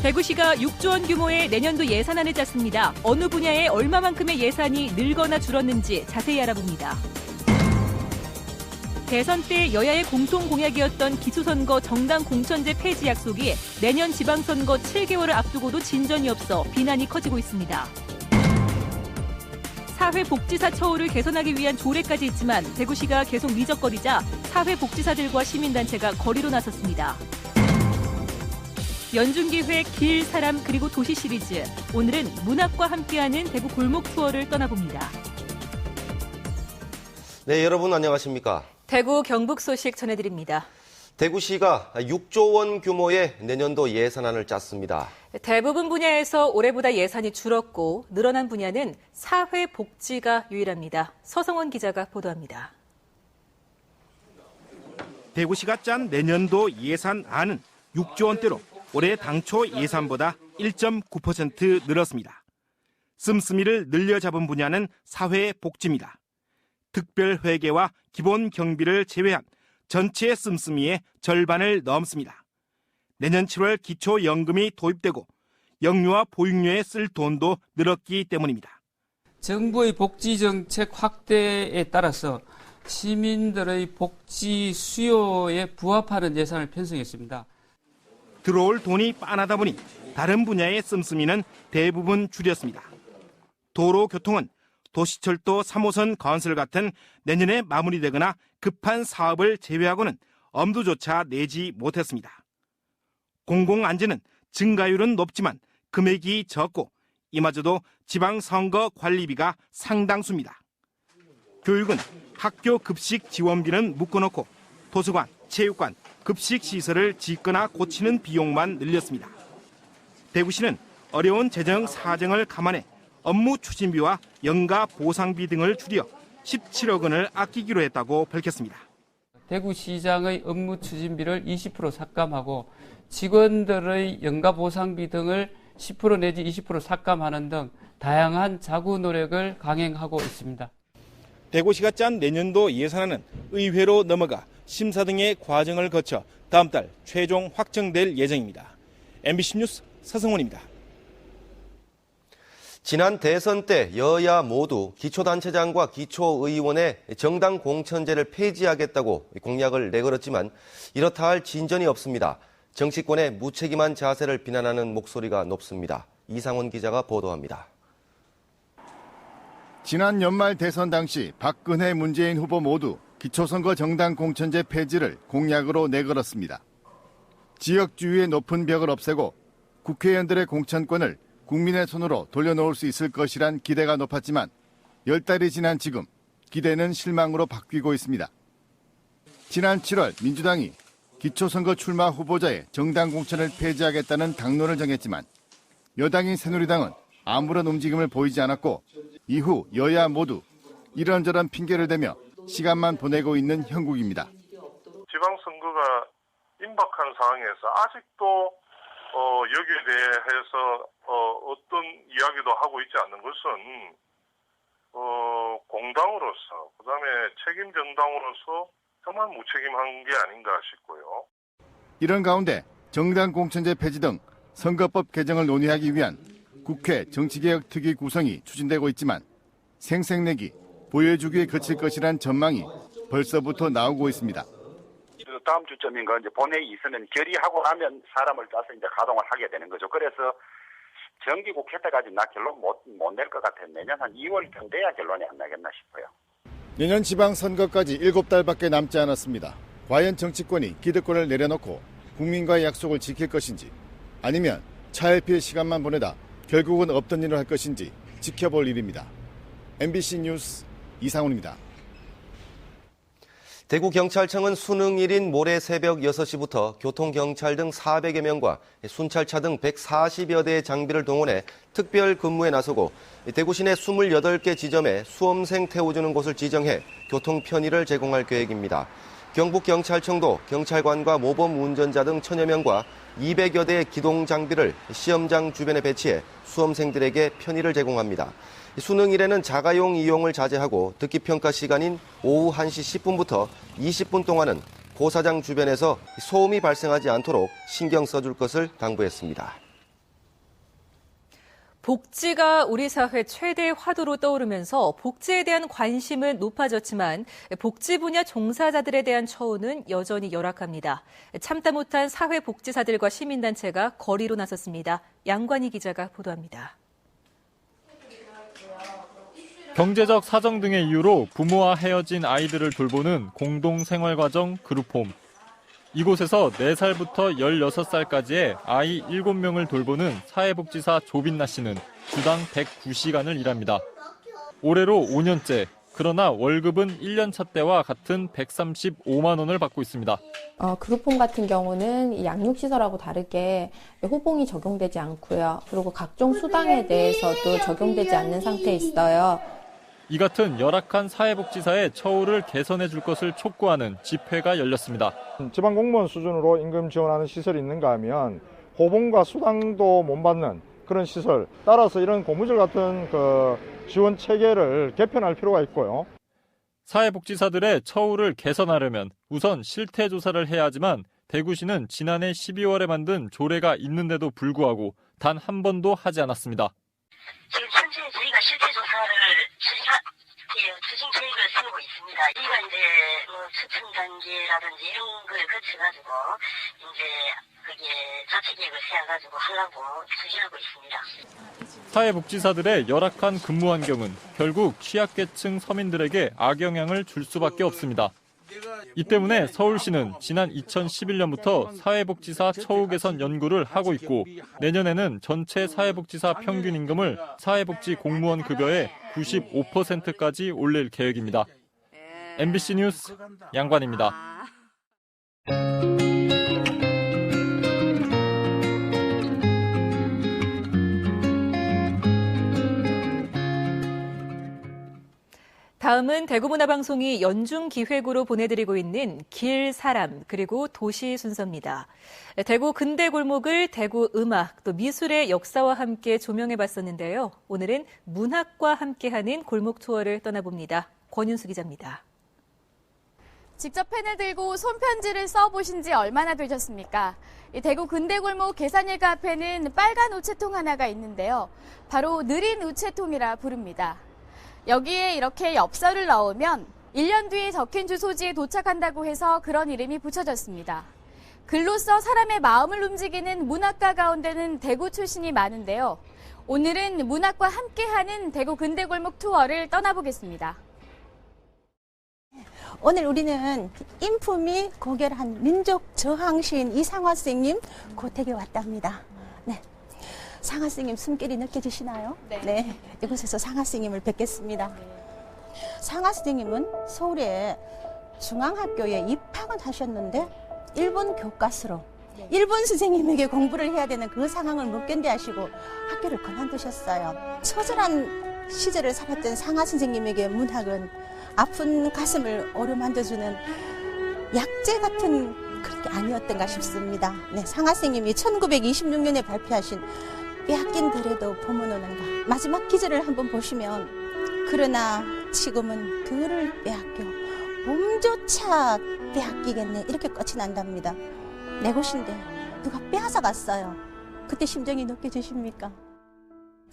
대구시가 6조 원 규모의 내년도 예산안을 짰습니다. 어느 분야에 얼마만큼의 예산이 늘거나 줄었는지 자세히 알아봅니다. 대선 때 여야의 공통 공약이었던 기초선거 정당 공천제 폐지 약속이 내년 지방선거 7개월을 앞두고도 진전이 없어 비난이 커지고 있습니다. 사회복지사 처우를 개선하기 위한 조례까지 있지만 대구시가 계속 미적거리자 사회복지사들과 시민단체가 거리로 나섰습니다. 연중기획 길, 사람, 그리고 도시 시리즈. 오늘은 문학과 함께하는 대구 골목 투어를 떠나봅니다. 네, 여러분 안녕하십니까? 대구 경북 소식 전해드립니다. 대구시가 6조 원 규모의 내년도 예산안을 짰습니다. 대부분 분야에서 올해보다 예산이 줄었고 늘어난 분야는 사회복지가 유일합니다. 서성원 기자가 보도합니다. 대구시가 짠 내년도 예산안은 6조 원대로 올해 당초 예산보다 1.9% 늘었습니다. 씀씀이를 늘려 잡은 분야는 사회복지입니다. 특별회계와 기본 경비를 제외한 전체 씀씀이의 절반을 넘습니다. 내년 7월 기초연금이 도입되고 영유아 보육료에 쓸 돈도 늘었기 때문입니다. 정부의 복지정책 확대에 따라서 시민들의 복지 수요에 부합하는 예산을 편성했습니다. 들어올 돈이 빤하다 보니 다른 분야의 씀씀이는 대부분 줄였습니다. 도로교통은 도시철도 3호선 건설 같은 내년에 마무리되거나 급한 사업을 제외하고는 엄두조차 내지 못했습니다. 공공안전은 증가율은 높지만 금액이 적고 이마저도 지방선거 관리비가 상당수입니다. 교육은 학교 급식 지원비는 묶어놓고 도서관, 체육관, 급식시설을 짓거나 고치는 비용만 늘렸습니다. 대구시는 어려운 재정 사정을 감안해 업무 추진비와 연가 보상비 등을 줄여 17억 원을 아끼기로 했다고 밝혔습니다. 대구시장의 업무 추진비를 20% 삭감하고 직원들의 연가 보상비 등을 10% 내지 20% 삭감하는 등 다양한 자구 노력을 강행하고 있습니다. 대구시가 짠 내년도 예산안은 의회로 넘어가 심사 등의 과정을 거쳐 다음 달 최종 확정될 예정입니다. MBC 뉴스 서성원입니다. 지난 대선 때 여야 모두 기초단체장과 기초의원의 정당 공천제를 폐지하겠다고 공약을 내걸었지만 이렇다 할 진전이 없습니다. 정치권의 무책임한 자세를 비난하는 목소리가 높습니다. 이상원 기자가 보도합니다. 지난 연말 대선 당시 박근혜, 문재인 후보 모두 기초선거 정당 공천제 폐지를 공약으로 내걸었습니다. 지역주의의 높은 벽을 없애고 국회의원들의 공천권을 국민의 손으로 돌려놓을 수 있을 것이란 기대가 높았지만 10달이 지난 지금 기대는 실망으로 바뀌고 있습니다. 지난 7월 민주당이 기초선거 출마 후보자의 정당 공천을 폐지하겠다는 당론을 정했지만 여당인 새누리당은 아무런 움직임을 보이지 않았고 이후 여야 모두 이런저런 핑계를 대며 시간만 보내고 있는 형국입니다. 지방선거가 임박한 상황에서 아직도 여기에 대해서 어떤 이야기도 하고 있지 않는 것은 공당으로서 그다음에 책임 정당으로서 정말 무책임한 게 아닌가 싶고요. 이런 가운데 정당 공천제 폐지 등 선거법 개정을 논의하기 위한 국회 정치개혁특위 구성이 추진되고 있지만 생색내기, 보여주기에 그칠 것이란 전망이 벌써부터 나오고 있습니다. 다음 주점인가 이제 본회의 있으면 결의하고 나면 사람을 짜서 이제 가동을 하게 되는 거죠. 그래서 정기국회 때까지 나 결론 못 낼 것 같아요. 내년 한 2월쯤 돼야 결론이 안 나겠나 싶어요. 내년 지방선거까지 7달밖에 남지 않았습니다. 과연 정치권이 기득권을 내려놓고 국민과의 약속을 지킬 것인지 아니면 차일피일 시간만 보내다 결국은 없던 일을 할 것인지 지켜볼 일입니다. MBC 뉴스 이상훈입니다. 대구경찰청은 수능일인 모레 새벽 6시부터 교통경찰 등 400여 명과 순찰차 등 140여 대의 장비를 동원해 특별 근무에 나서고 대구 시내 28개 지점에 수험생 태워주는 곳을 지정해 교통 편의를 제공할 계획입니다. 경북경찰청도 경찰관과 모범 운전자 등 1000여 명과 200여 대의 기동 장비를 시험장 주변에 배치해 수험생들에게 편의를 제공합니다. 수능일에는 자가용 이용을 자제하고 듣기평가 시간인 오후 1시 10분부터 20분 동안은 고사장 주변에서 소음이 발생하지 않도록 신경 써줄 것을 당부했습니다. 복지가 우리 사회 최대 화두로 떠오르면서 복지에 대한 관심은 높아졌지만 복지 분야 종사자들에 대한 처우는 여전히 열악합니다. 참다 못한 사회복지사들과 시민단체가 거리로 나섰습니다. 양관희 기자가 보도합니다. 경제적 사정 등의 이유로 부모와 헤어진 아이들을 돌보는 공동생활과정 그룹홈. 이곳에서 4살부터 16살까지의 아이 7명을 돌보는 사회복지사 조빈나 씨는 주당 109시간을 일합니다. 올해로 5년째, 그러나 월급은 1년차 때와 같은 135만 원을 받고 있습니다. 그룹홈 같은 경우는 이 양육시설하고 다르게 호봉이 적용되지 않고요. 그리고 각종 수당에 대해서도 적용되지 않는 상태에 있어요. 이 같은 열악한 사회복지사의 처우를 개선해 줄 것을 촉구하는 집회가 열렸습니다. 지방 공무원 수준으로 임금 지원하는 시설이 있는가 하면 호봉과 수당도 못 받는 그런 시설, 따라서 이런 고무줄 같은 지원 체계를 개편할 필요가 있고요. 사회복지사들의 처우를 개선하려면 우선 실태 조사를 해야 하지만 대구시는 지난해 12월에 만든 조례가 있는데도 불구하고 단 한 번도 하지 않았습니다. 지금 현재 저희가 실태 조사를 추진 계획을 세우고 있습니다. 저희가 이제 추천 단계라든지 이런 걸 거쳐가지고 이제 그게 자체 계획을 세워가지고 하려고 추진하고 있습니다. 사회복지사들의 열악한 근무 환경은 결국 취약계층 서민들에게 악영향을 줄 수밖에 없습니다. 이 때문에 서울시는 지난 2011년부터 사회복지사 처우 개선 연구를 하고 있고 내년에는 전체 사회복지사 평균 임금을 사회복지 공무원 급여의 95%까지 올릴 계획입니다. MBC 뉴스 양관입니다. 다음은 대구문화방송이 연중기획으로 보내드리고 있는 길, 사람, 그리고 도시 순서입니다. 대구 근대 골목을 대구 음악, 또 미술의 역사와 함께 조명해봤었는데요. 오늘은 문학과 함께하는 골목 투어를 떠나봅니다. 권윤수 기자입니다. 직접 펜을 들고 손편지를 써보신 지 얼마나 되셨습니까? 이 대구 근대골목 계산일가 앞에는 빨간 우체통 하나가 있는데요. 바로 느린 우체통이라 부릅니다. 여기에 이렇게 엽서를 넣으면 1년 뒤에 적힌 주소지에 도착한다고 해서 그런 이름이 붙여졌습니다. 글로써 사람의 마음을 움직이는 문학가 가운데는 대구 출신이 많은데요. 오늘은 문학과 함께하는 대구 근대골목 투어를 떠나보겠습니다. 오늘 우리는 인품이 고결한 민족 저항시인 이상화 선생님 고택에 왔답니다. 네, 상화 선생님 숨결이 느껴지시나요? 네. 이곳에서 상화 선생님을 뵙겠습니다. 상화 선생님은 서울의 중앙학교에 입학은 하셨는데 일본 교과서로 일본 선생님에게 공부를 해야 되는 그 상황을 못 견뎌하시고 학교를 그만두셨어요. 처절한 시절을 살았던 상화 선생님에게 문학은 아픈 가슴을 어루만져주는 약재 같은 그런 게 아니었던가 싶습니다. 네, 상화 선생님이 1926년에 발표하신 빼앗긴 들에도 봄은 오는가 마지막 기절을 한번 보시면 그러나 지금은 그를 빼앗겨 봄조차 빼앗기겠네 이렇게 끝이 난답니다. 내 곳인데 누가 빼앗아 갔어요. 그때 심정이 느껴지십니까?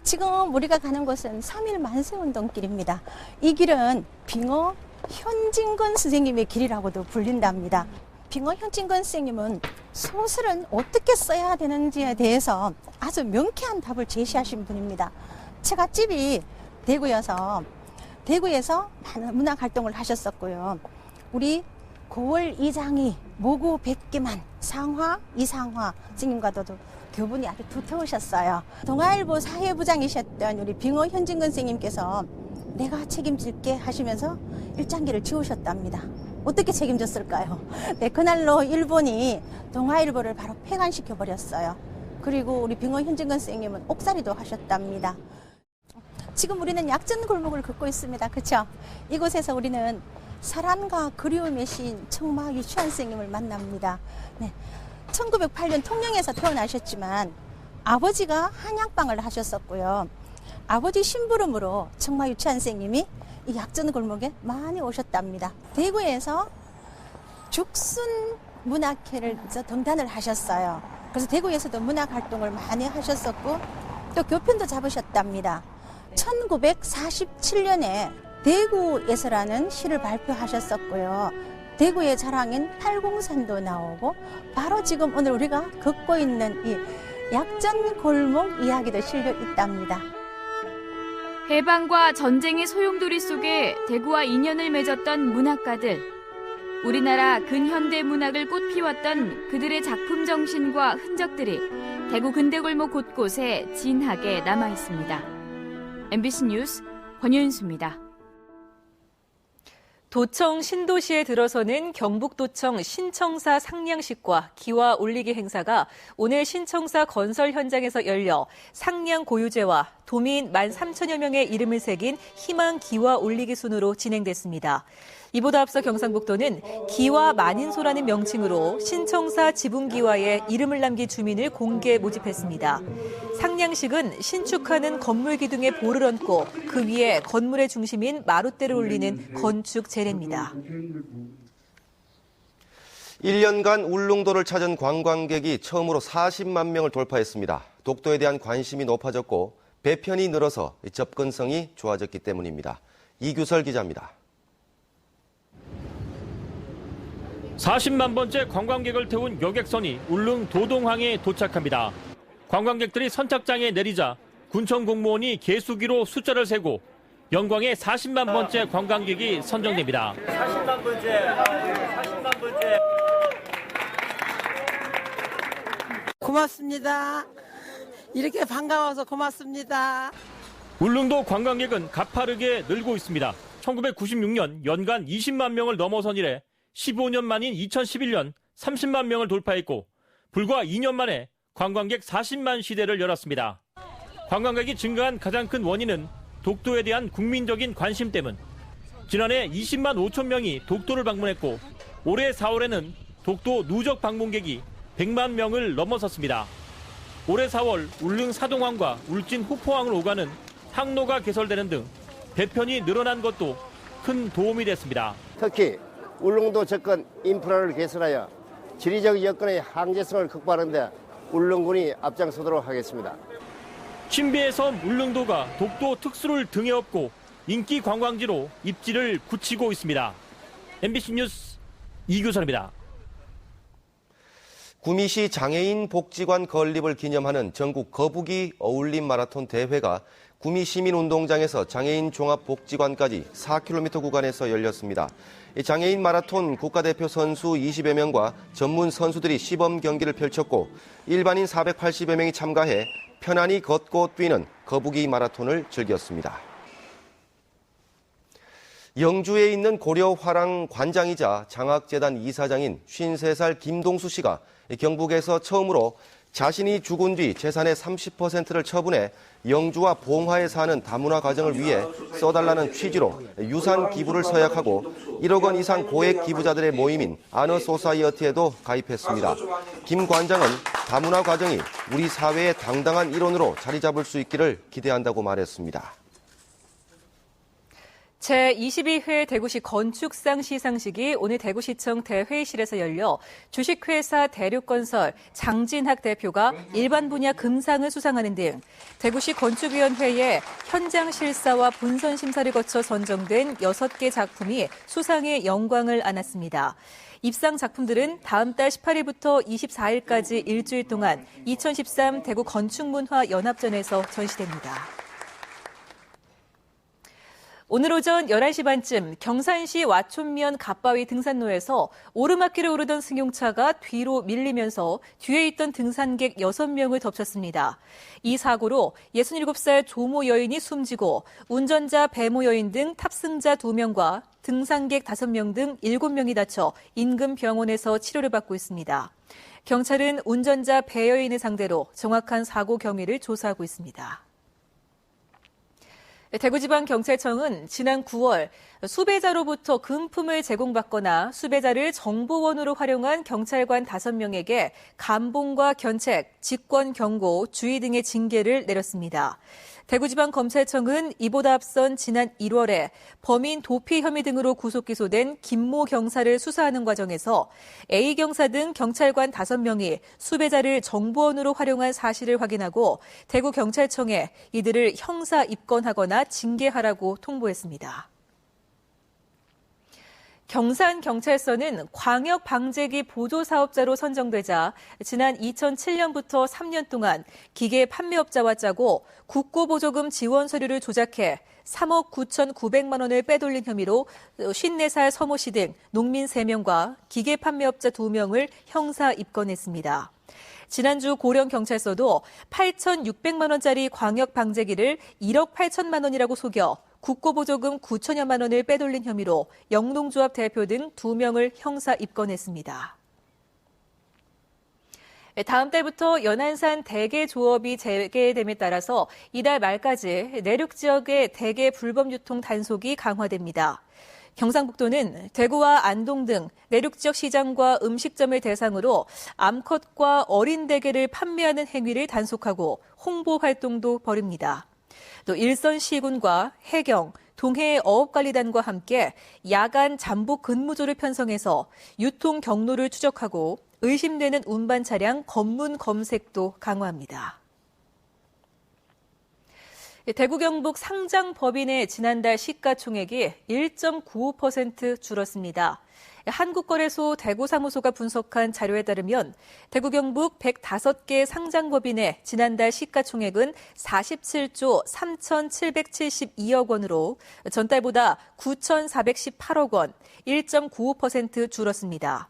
지금 우리가 가는 곳은 3.1 만세운동길입니다. 이 길은 빙어 현진건 선생님의 길이라고도 불린답니다. 빙어 현진건 선생님은 소설은 어떻게 써야 되는지에 대해서 아주 명쾌한 답을 제시하신 분입니다. 처갓집이 대구여서 대구에서 많은 문학 활동을 하셨었고요. 우리 고월 이장이 모구 100기만 상화 이상화 선생님과도 교분이 아주 두터우셨어요. 동아일보 사회부장이셨던 우리 빙어 현진건 선생님께서 내가 책임질게 하시면서 일장기를 지우셨답니다. 어떻게 책임졌을까요? 네, 그날로 일본이 동아일보를 바로 폐간시켜버렸어요. 그리고 우리 빙어 현진건 선생님은 옥살이도 하셨답니다. 지금 우리는 약전 골목을 걷고 있습니다. 그렇죠? 이곳에서 우리는 사랑과 그리움의 시인 청마 유치환 선생님을 만납니다. 네. 1908년 통영에서 태어나셨지만 아버지가 한약방을 하셨었고요. 아버지 심부름으로 청마 유치환 선생님이 이 약전 골목에 많이 오셨답니다. 대구에서 죽순 문학회를 등단을 하셨어요. 그래서 대구에서도 문학 활동을 많이 하셨었고 또 교편도 잡으셨답니다. 1947년에 대구에서라는 시를 발표하셨었고요. 대구의 자랑인 팔공산도 나오고 바로 지금 오늘 우리가 걷고 있는 이 약전 골목 이야기도 실려 있답니다. 해방과 전쟁의 소용돌이 속에 대구와 인연을 맺었던 문학가들. 우리나라 근현대 문학을 꽃피웠던 그들의 작품 정신과 흔적들이 대구 근대골목 곳곳에 진하게 남아있습니다. MBC 뉴스 권윤수입니다. 도청 신도시에 들어서는 경북도청 신청사 상냥식과 기와 올리기 행사가 오늘 신청사 건설 현장에서 열려 상냥 고유제와 도민 13,000여 명의 이름을 새긴 희망 기와 올리기 순으로 진행됐습니다. 이보다 앞서 경상북도는 기와 만인소라는 명칭으로 신청사 지붕기와에 이름을 남긴 주민을 공개 모집했습니다. 상냥식은 신축하는 건물 기둥에 볼을 얹고 그 위에 건물의 중심인 마룻대를 올리는 건축 제례입니다. 1년간 울릉도를 찾은 관광객이 처음으로 40만 명을 돌파했습니다. 독도에 대한 관심이 높아졌고 배편이 늘어서 접근성이 좋아졌기 때문입니다. 이규설 기자입니다. 40만 번째 관광객을 태운 여객선이 울릉 도동항에 도착합니다. 관광객들이 선착장에 내리자 군청 공무원이 개수기로 숫자를 세고 영광의 40만 번째 관광객이 선정됩니다. 40만 번째, 40만 번째. 고맙습니다. 이렇게 반가워서 고맙습니다. 울릉도 관광객은 가파르게 늘고 있습니다. 1996년 연간 20만 명을 넘어선 이래 15년 만인 2011년 30만 명을 돌파했고 불과 2년 만에 관광객 40만 시대를 열었습니다. 관광객이 증가한 가장 큰 원인은 독도에 대한 국민적인 관심 때문. 지난해 20만 5천 명이 독도를 방문했고 올해 4월에는 독도 누적 방문객이 100만 명을 넘어섰습니다. 올해 4월 울릉 사동항과 울진 후포항을 오가는 항로가 개설되는 등 배편이 늘어난 것도 큰 도움이 됐습니다. 특히 울릉도 접근 인프라를 개선하여 지리적 여건의 한계성을 극복하는 데 울릉군이 앞장서도록 하겠습니다. 신비의 섬 울릉도가 독도 특수를 등에 업고 인기 관광지로 입지를 굳히고 있습니다. MBC 뉴스 이규선입니다. 구미시 장애인 복지관 건립을 기념하는 전국 거북이 어울림 마라톤 대회가 구미 시민운동장에서 장애인 종합복지관까지 4km 구간에서 열렸습니다. 장애인 마라톤 국가대표 선수 20여 명과 전문 선수들이 시범 경기를 펼쳤고 일반인 480여 명이 참가해 편안히 걷고 뛰는 거북이 마라톤을 즐겼습니다. 영주에 있는 고려화랑 관장이자 장학재단 이사장인 53살 김동수 씨가 경북에서 처음으로 자신이 죽은 뒤 재산의 30%를 처분해 영주와 봉화에 사는 다문화 가정을 위해 써달라는 취지로 유산 기부를 서약하고 1억 원 이상 고액 기부자들의 모임인 아너소사이어티에도 가입했습니다. 김 관장은 다문화 가정이 우리 사회의 당당한 일원으로 자리 잡을 수 있기를 기대한다고 말했습니다. 제22회 대구시 건축상 시상식이 오늘 대구시청 대회의실에서 열려 주식회사 대륙건설 장진학 대표가 일반 분야 금상을 수상하는 등 대구시 건축위원회의 현장 실사와 본선 심사를 거쳐 선정된 6개 작품이 수상의 영광을 안았습니다. 입상 작품들은 다음 달 18일부터 24일까지 일주일 동안 2013 대구 건축문화연합전에서 전시됩니다. 오늘 오전 11시 반쯤 경산시 와촌면 갓바위 등산로에서 오르막길을 오르던 승용차가 뒤로 밀리면서 뒤에 있던 등산객 6명을 덮쳤습니다. 이 사고로 67살 조모 여인이 숨지고 운전자 배모 여인 등 탑승자 2명과 등산객 5명 등 7명이 다쳐 인근 병원에서 치료를 받고 있습니다. 경찰은 운전자 배 여인을 상대로 정확한 사고 경위를 조사하고 있습니다. 대구지방경찰청은 지난 9월 수배자로부터 금품을 제공받거나 수배자를 정보원으로 활용한 경찰관 5명에게 감봉과 견책, 직권 경고, 주의 등의 징계를 내렸습니다. 대구지방검찰청은 이보다 앞선 지난 1월에 범인 도피 혐의 등으로 구속 기소된 김모 경사를 수사하는 과정에서 A 경사 등 경찰관 5명이 수배자를 정보원으로 활용한 사실을 확인하고 대구경찰청에 이들을 형사 입건하거나 징계하라고 통보했습니다. 경산경찰서는 광역방재기 보조사업자로 선정되자 지난 2007년부터 3년 동안 기계 판매업자와 짜고 국고보조금 지원 서류를 조작해 3억 9,900만 원을 빼돌린 혐의로 54살 서모 씨 등 농민 3명과 기계 판매업자 2명을 형사 입건했습니다. 지난주 고령경찰서도 8,600만 원짜리 광역방재기를 1억 8천만 원이라고 속여 국고보조금 9천여만 원을 빼돌린 혐의로 영농조합 대표 등 2명을 형사 입건했습니다. 다음 달부터 연안산 대게 조업이 재개됨에 따라서 이달 말까지 내륙 지역의 대게 불법 유통 단속이 강화됩니다. 경상북도는 대구와 안동 등 내륙 지역 시장과 음식점을 대상으로 암컷과 어린 대게를 판매하는 행위를 단속하고 홍보 활동도 벌입니다. 또 일선 시군과 해경, 동해 어업관리단과 함께 야간 잠복 근무조를 편성해서 유통 경로를 추적하고 의심되는 운반 차량 검문 검색도 강화합니다. 대구 경북 상장법인의 지난달 시가총액이 1.95% 줄었습니다. 한국거래소 대구사무소가 분석한 자료에 따르면 대구 경북 105개 상장법인의 지난달 시가총액은 47조 3,772억 원으로 전달보다 9,418억 원, 1.95% 줄었습니다.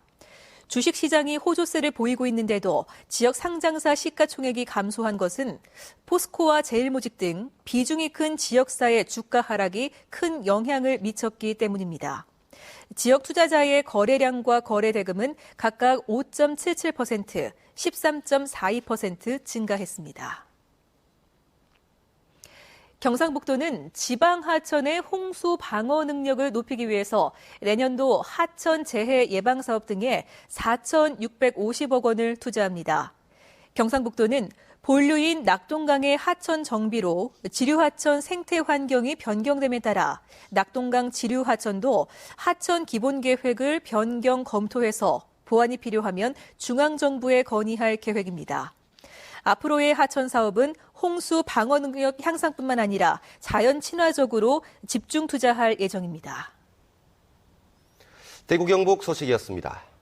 주식시장이 호조세를 보이고 있는데도 지역 상장사 시가총액이 감소한 것은 포스코와 제일모직 등 비중이 큰 지역사의 주가 하락이 큰 영향을 미쳤기 때문입니다. 지역 투자자의 거래량과 거래 대금은 각각 5.77%, 13.42% 증가했습니다. 경상북도는 지방 하천의 홍수 방어 능력을 높이기 위해서 내년도 하천 재해 예방 사업 등에 4,650억 원을 투자합니다. 경상북도는 본류인 낙동강의 하천 정비로 지류하천 생태 환경이 변경됨에 따라 낙동강 지류하천도 하천 기본계획을 변경 검토해서 보완이 필요하면 중앙정부에 건의할 계획입니다. 앞으로의 하천 사업은 홍수 방어 능력 향상뿐만 아니라 자연 친화적으로 집중 투자할 예정입니다. 대구 경북 소식이었습니다.